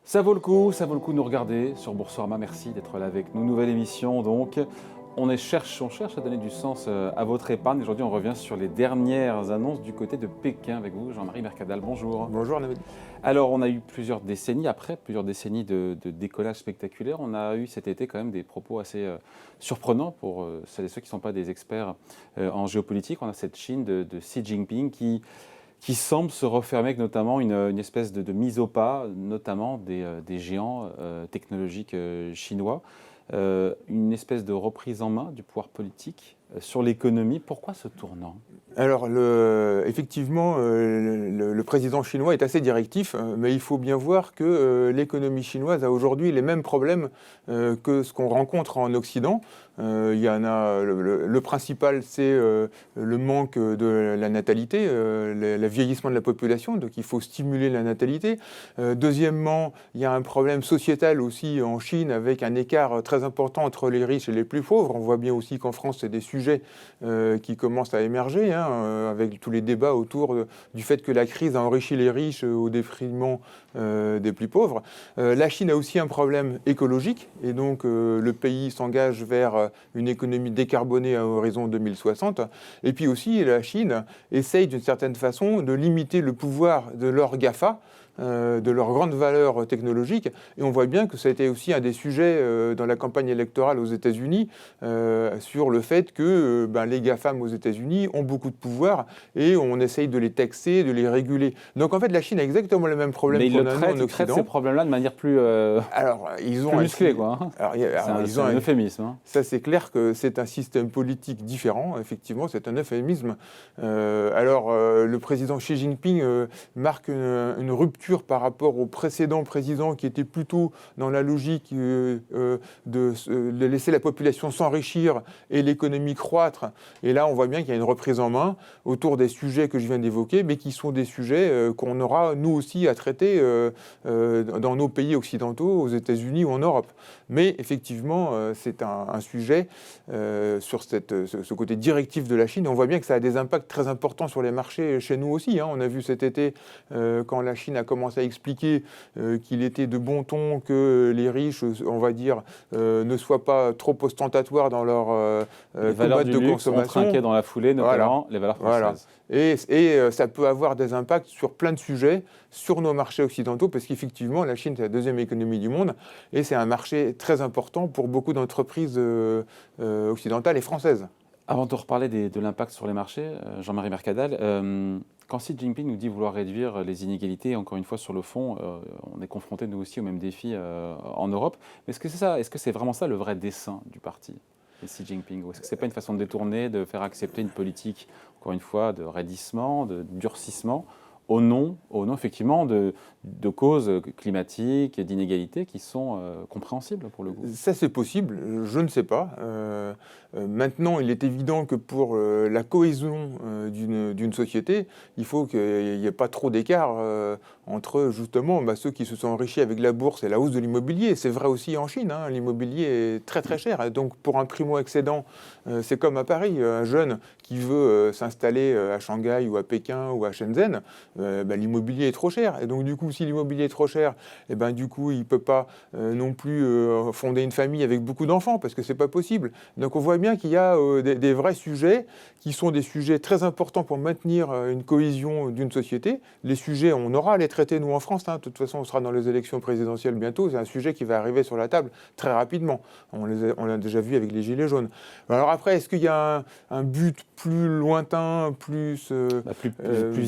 Ça vaut le coup de nous regarder sur Boursorama. Merci d'être là avec nous. Nouvelle émission donc. On cherche à donner du sens à votre épargne. Aujourd'hui, on revient sur les dernières annonces du côté de Pékin avec vous, Jean-Marie Mercadal. Bonjour. Bonjour, Navid. Alors, on a eu plusieurs décennies de décollage spectaculaire. On a eu cet été quand même des propos assez surprenants pour celles et ceux qui ne sont pas des experts en géopolitique. On a cette Chine de Xi Jinping qui semble se refermer avec notamment une espèce de mise au pas, notamment des géants technologiques chinois, une espèce de reprise en main du pouvoir politique sur l'économie. Pourquoi ce tournant ? Alors, effectivement, le président chinois est assez directif, mais il faut bien voir que l'économie chinoise a aujourd'hui les mêmes problèmes que ce qu'on rencontre en Occident. Il y en a, le principal, c'est le manque de la natalité, le vieillissement de la population, donc il faut stimuler la natalité. Deuxièmement, il y a un problème sociétal aussi en Chine avec un écart très important entre les riches et les plus pauvres. On voit bien aussi qu'en France, c'est des sujets qui commencent à émerger, avec tous les débats autour du fait que la crise a enrichi les riches au détriment des plus pauvres. La Chine a aussi un problème écologique, et donc le pays s'engage vers une économie décarbonée à horizon 2060. Et puis aussi, la Chine essaye d'une certaine façon de limiter le pouvoir de leurs GAFA, de leur grande valeur technologique. Et on voit bien que ça a été aussi un des sujets dans la campagne électorale aux États-Unis sur le fait que les GAFAM aux États-Unis ont beaucoup de pouvoir et on essaye de les taxer, de les réguler. Donc en fait, la Chine a exactement le même problème qu'on a nous en Occident. Ils traitent ces problèmes-là de manière plus musclée, quoi. C'est un euphémisme. Ça, c'est clair que c'est un système politique différent. Effectivement, c'est un euphémisme. Le président Xi Jinping marque une rupture par rapport au précédent président qui était plutôt dans la logique de laisser la population s'enrichir et l'économie croître. Et là, on voit bien qu'il y a une reprise en main autour des sujets que je viens d'évoquer, mais qui sont des sujets qu'on aura, nous aussi, à traiter dans nos pays occidentaux, aux États-Unis ou en Europe. Mais effectivement, c'est un sujet sur ce côté directif de la Chine. On voit bien que ça a des impacts très importants sur les marchés chez nous aussi. On a vu cet été, quand la Chine a commencé à expliquer qu'il était de bon ton que les riches, on va dire, ne soient pas trop ostentatoires dans leur combat de consommation. Ont trinqué dans la foulée, notamment les valeurs françaises. Et ça peut avoir des impacts sur plein de sujets, sur nos marchés occidentaux, parce qu'effectivement, la Chine, c'est la deuxième économie du monde, et c'est un marché très important pour beaucoup d'entreprises occidentales et françaises. Avant de reparler de l'impact sur les marchés, Jean-Marie Mercadal, quand Xi Jinping nous dit vouloir réduire les inégalités, encore une fois sur le fond, on est confronté nous aussi au même défi en Europe. Mais est-ce que c'est vraiment ça le vrai dessein du parti, Xi Jinping, ou est-ce que ce n'est pas une façon de détourner, de faire accepter une politique, encore une fois, de raidissement, de durcissement, au nom effectivement de causes climatiques et d'inégalités qui sont compréhensibles pour le coup? Ça, c'est possible, je ne sais pas. Maintenant, il est évident que pour la cohésion d'une société, il faut qu'il n'y ait pas trop d'écart entre justement ceux qui se sont enrichis avec la bourse et la hausse de l'immobilier. C'est vrai aussi en Chine, l'immobilier est très très cher. Et donc pour un primo-accédant, c'est comme à Paris, un jeune qui veut s'installer à Shanghai ou à Pékin ou à Shenzhen, l'immobilier est trop cher. Et donc du coup, si l'immobilier est trop cher, du coup, il ne peut pas non plus fonder une famille avec beaucoup d'enfants, parce que ce n'est pas possible. Donc on voit bien qu'il y a des vrais sujets qui sont des sujets très importants pour maintenir une cohésion d'une société. Les sujets, on aura à les traiter nous en France. De toute façon, on sera dans les élections présidentielles bientôt. C'est un sujet qui va arriver sur la table très rapidement. On l'a déjà vu avec les Gilets jaunes. Alors après, est-ce qu'il y a un but plus lointain, plus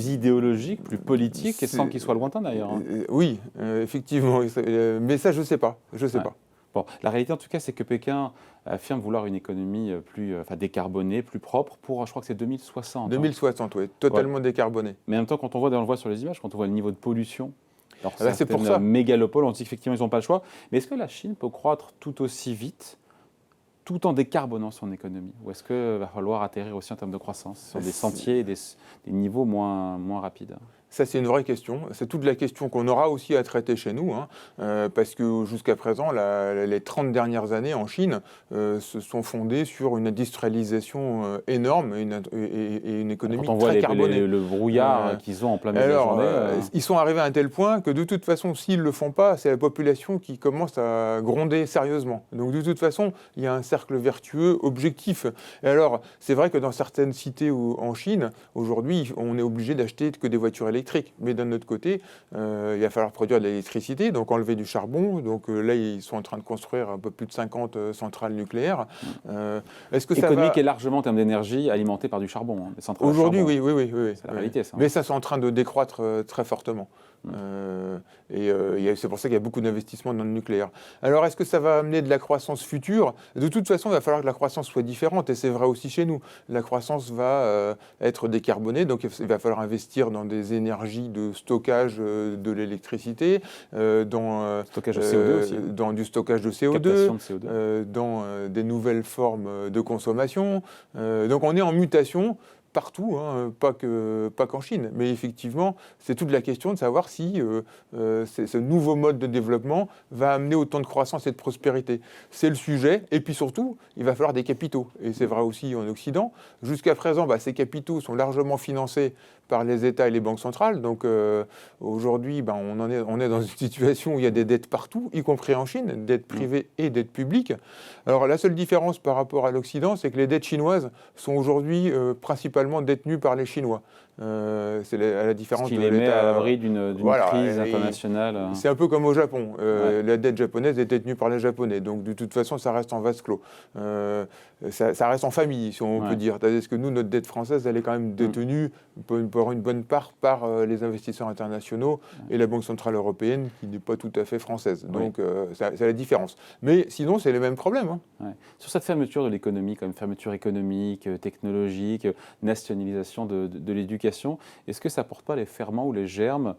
idéologique, plus politique, et sans qu'il soit lointain d'ailleurs. Oui, effectivement. Mais ça, je ne sais pas. Je sais pas. Bon, la réalité en tout cas, c'est que Pékin affirme vouloir une économie plus décarbonée, plus propre pour, je crois que c'est 2060. 2060, oui, totalement décarbonée. Mais en même temps, quand on le voit sur les images, quand on voit le niveau de pollution, alors c'est pour ça. Mégalopole, on dit qu'effectivement ils n'ont pas le choix. Mais est-ce que la Chine peut croître tout aussi vite, tout en décarbonant son économie? Ou est-ce qu'il va falloir atterrir aussi en termes de croissance sur des sentiers et des niveaux moins rapides? Ça, c'est une vraie question. C'est toute la question qu'on aura aussi à traiter chez nous, hein, parce que jusqu'à présent, les 30 dernières années en Chine se sont fondées sur une industrialisation énorme et une économie Quand on voit très carbonée. le brouillard qu'ils ont en plein milieu de la journée. Ils sont arrivés à un tel point que de toute façon, s'ils ne le font pas, c'est la population qui commence à gronder sérieusement. Donc de toute façon, il y a un cercle vertueux objectif. Et alors, c'est vrai que dans certaines cités en Chine, aujourd'hui, on est obligé d'acheter que des voitures électriques. Mais d'un autre côté, il va falloir produire de l'électricité, donc enlever du charbon. Donc là, ils sont en train de construire un peu plus de 50 centrales nucléaires. Est-ce que économique et largement en termes d'énergie alimentée par du charbon, hein, des centrales à aujourd'hui, charbon. oui. C'est la réalité, ça. Mais ça, c'est en train de décroître très fortement. C'est pour ça qu'il y a beaucoup d'investissements dans le nucléaire. Alors, est-ce que ça va amener de la croissance future? De toute façon, il va falloir que la croissance soit différente, et c'est vrai aussi chez nous. La croissance va être décarbonée, donc il va falloir investir dans des énergies de stockage de l'électricité, stockage de CO2 aussi. Dans du stockage de CO2, captation de CO2. Dans des nouvelles formes de consommation. Donc on est en mutation partout, hein, pas qu'en Chine. Mais effectivement, c'est toute la question de savoir si ce nouveau mode de développement va amener autant de croissance et de prospérité. C'est le sujet. Et puis surtout, il va falloir des capitaux. Et c'est vrai aussi en Occident. Jusqu'à présent, ces capitaux sont largement financés par les États et les banques centrales. Donc aujourd'hui, on est dans une situation où il y a des dettes partout, y compris en Chine, dettes privées et dettes publiques. Alors la seule différence par rapport à l'Occident, c'est que les dettes chinoises sont aujourd'hui principalement détenues par les Chinois. C'est à la différence de l'État. Ce qui les met à l'abri d'une crise internationale. C'est un peu comme au Japon. La dette japonaise est détenue par les Japonais. Donc de toute façon, ça reste en vase clos. Ça reste en famille, si on peut dire. Est-ce que nous, notre dette française, elle est quand même détenue pour une bonne part par les investisseurs internationaux et la Banque Centrale Européenne, qui n'est pas tout à fait française. Donc c'est la différence. Mais sinon, c'est les mêmes problèmes. Hein. Sur cette fermeture de l'économie, comme fermeture économique, technologique, nationalisation de l'éducation, est-ce que ça ne porte pas les ferments ou les germes,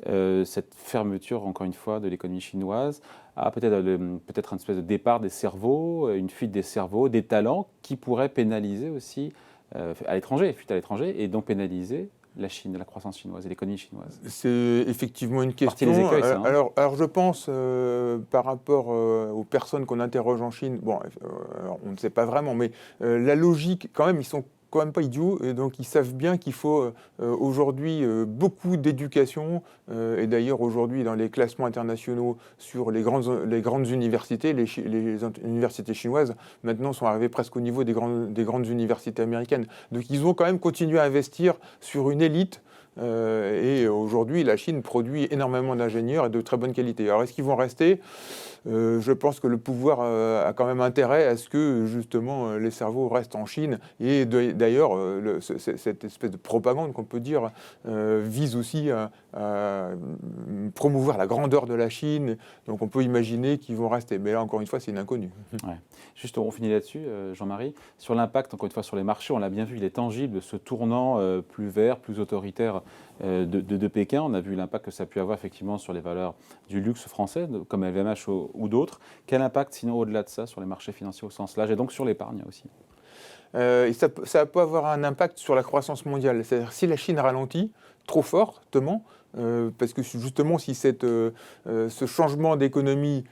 cette fermeture, encore une fois, de l'économie chinoise, à peut-être une espèce de départ des cerveaux, une fuite des cerveaux, des talents qui pourraient pénaliser aussi à l'étranger, fuite à l'étranger, et donc pénaliser la Chine, la croissance chinoise et l'économie chinoise? C'est effectivement une question. Les écueils, ça, hein. Alors je pense, par rapport aux personnes qu'on interroge en Chine, on ne sait pas vraiment, mais la logique, quand même, ils sont quand même pas idiots, et donc ils savent bien qu'il faut aujourd'hui beaucoup d'éducation, et d'ailleurs aujourd'hui dans les classements internationaux sur les grandes universités, les universités chinoises maintenant sont arrivées presque au niveau des grandes universités américaines. Donc ils ont quand même continué à investir sur une élite. Et aujourd'hui, la Chine produit énormément d'ingénieurs et de très bonne qualité. Alors, est-ce qu'ils vont rester? Je pense que le pouvoir a quand même intérêt à ce que, justement, les cerveaux restent en Chine. Et d'ailleurs, cette espèce de propagande qu'on peut dire vise aussi à promouvoir la grandeur de la Chine. Donc, on peut imaginer qu'ils vont rester. Mais là, encore une fois, c'est une inconnue. Ouais. Juste, on finit là-dessus, Jean-Marie. Sur l'impact, encore une fois, sur les marchés, on l'a bien vu, il est tangible, ce tournant plus vert, plus autoritaire de Pékin. On a vu l'impact que ça a pu avoir effectivement sur les valeurs du luxe français, comme LVMH ou d'autres. Quel impact, sinon, au-delà de ça, sur les marchés financiers au sens large et donc sur l'épargne aussi? Et ça peut avoir un impact sur la croissance mondiale. C'est-à-dire si la Chine ralentit trop fortement, parce que justement, si ce changement d'économie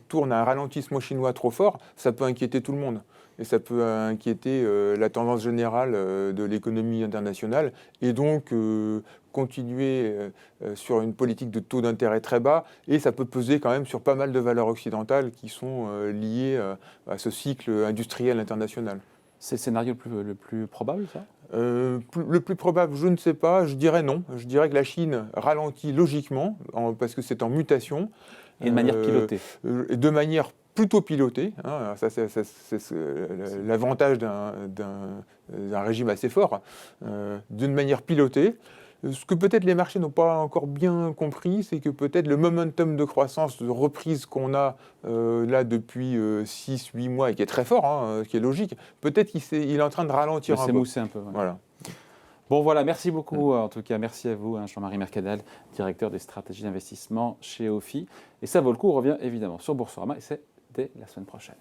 tourne à un ralentissement chinois trop fort, ça peut inquiéter tout le monde. Et ça peut inquiéter la tendance générale de l'économie internationale. Et donc, continuer sur une politique de taux d'intérêt très bas. Et ça peut peser quand même sur pas mal de valeurs occidentales qui sont liées à ce cycle industriel international. C'est le scénario le plus probable, ça? Le plus probable, je ne sais pas. Je dirais non. Je dirais que la Chine ralentit logiquement, parce que c'est en mutation. Et de manière pilotée. De manière plutôt pilotée. Hein. Ça, c'est l'avantage d'un régime assez fort. D'une manière pilotée. Ce que peut-être les marchés n'ont pas encore bien compris, c'est que peut-être le momentum de croissance, de reprise qu'on a là depuis 6-8 mois, et qui est très fort, hein, qui est logique, peut-être qu'il est en train de ralentir un peu. S'émousser un peu. Ouais. Voilà. Bon voilà, merci beaucoup. En tout cas, merci à vous, Jean-Marie Mercadal, directeur des stratégies d'investissement chez Ophi. Et ça vaut le coup, on revient évidemment sur Boursorama, et c'est dès la semaine prochaine.